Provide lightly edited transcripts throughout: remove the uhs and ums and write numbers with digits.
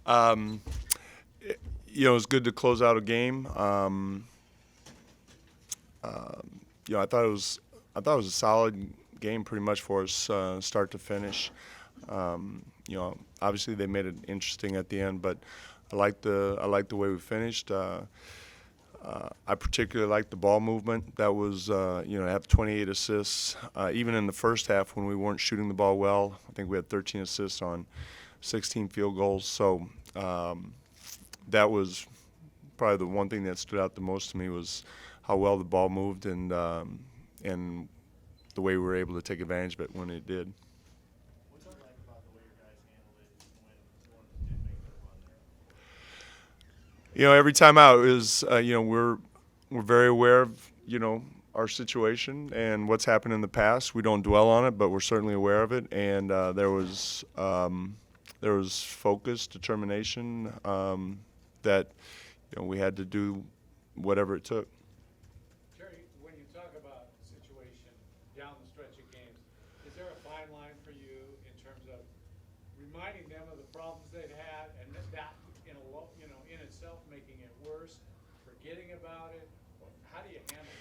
Um, it was good to close out a game. I thought it was a solid game, pretty much for us, start to finish. Obviously they made it interesting at the end, but I like the way we finished. I particularly liked the ball movement. That was, have 28 assists. Even in the first half when we weren't shooting the ball well, I think we had 13 assists on 16 field goals. So that was probably the one thing that stood out the most to me was how well the ball moved and the way we were able to take advantage of it when it did. What's it like about the way your guys handled it when New Orleans did make their run there? Every time out is, we're very aware of, our situation and what's happened in the past. We don't dwell on it, but we're certainly aware of it. And there was focus, determination that we had to do whatever it took. Jerry, when you talk about situation down the stretch of games, is there a fine line for you in terms of reminding them of the problems they've had and that in itself making it worse, forgetting about it? How do you handle it?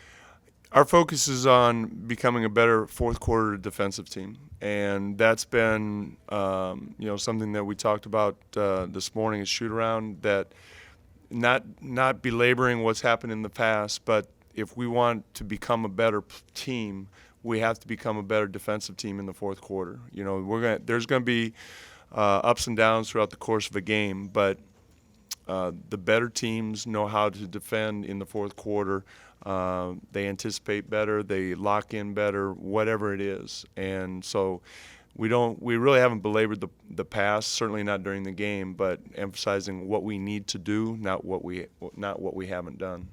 Our focus is on becoming a better fourth quarter defensive team, and that's been something that we talked about this morning at shoot around. That not belaboring what's happened in the past, but if we want to become a better team, we have to become a better defensive team in the fourth quarter. There's going to be ups and downs throughout the course of a game, but the better teams know how to defend in the fourth quarter. They anticipate better, they lock in better, whatever it is. And so we really haven't belabored the past, certainly not during the game, but emphasizing what we need to do, not what we haven't done.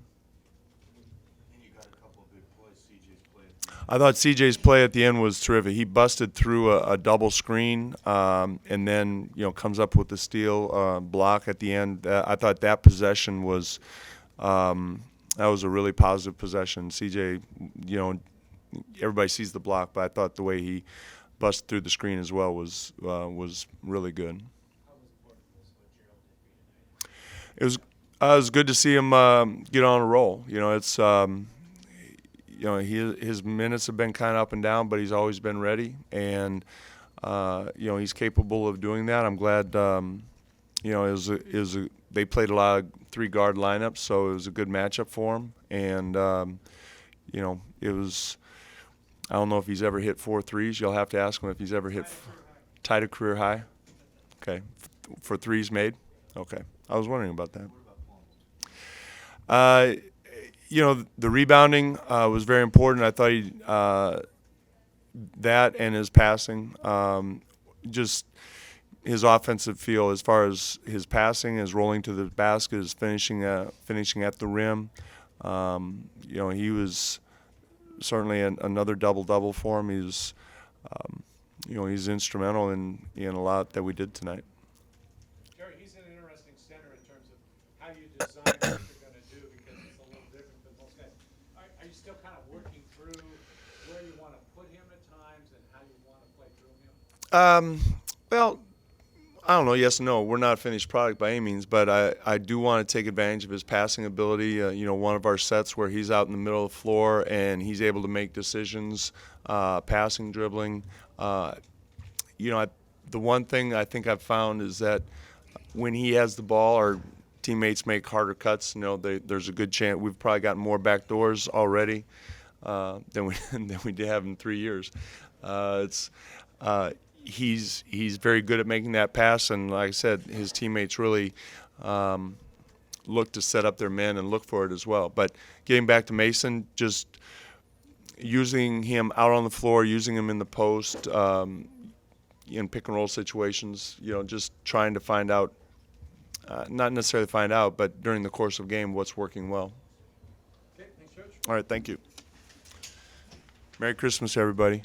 And you got a couple of big plays. CJ's play at the end. I thought CJ's play at the end was terrific. He busted through a double screen and then comes up with the steal block at the end. I thought that possession was that was a really positive possession. CJ, everybody sees the block, but I thought the way he busted through the screen as well was really good. How important was what Gerald did for you tonight? It was good to see him get on a roll. His minutes have been kind of up and down, but he's always been ready, and he's capable of doing that. I'm glad. They played a lot of three-guard lineups, so it was a good matchup for him. And it was. I don't know if he's ever hit 4 threes. You'll have to ask him if he's ever hit tied a career high. Okay, for threes made. Okay, I was wondering about that. What about Palmer? The rebounding was very important. I thought that and his passing, just his offensive feel as far as his passing, his rolling to the basket, his finishing at the rim. He was certainly another double-double for him. He's instrumental in a lot that we did tonight. Jerry, he's an interesting center in terms of how you design what you're going to do because it's a little different than most guys. Are you still kind of working through where you want to put him at times and how you want to play through him? Well, I don't know. Yes and no. We're not a finished product by any means, but I do want to take advantage of his passing ability. One of our sets where he's out in the middle of the floor and he's able to make decisions, passing, dribbling. The one thing I think I've found is that when he has the ball, our teammates make harder cuts. There's a good chance we've probably gotten more backdoors already than we did have in 3 years. He's very good at making that pass, and like I said, his teammates really look to set up their men and look for it as well. But getting back to Mason, just using him out on the floor, using him in the post, in pick and roll situations, just trying to find out, not necessarily find out, but during the course of game, what's working well. Okay, thanks, Coach. All right, thank you. Merry Christmas, everybody.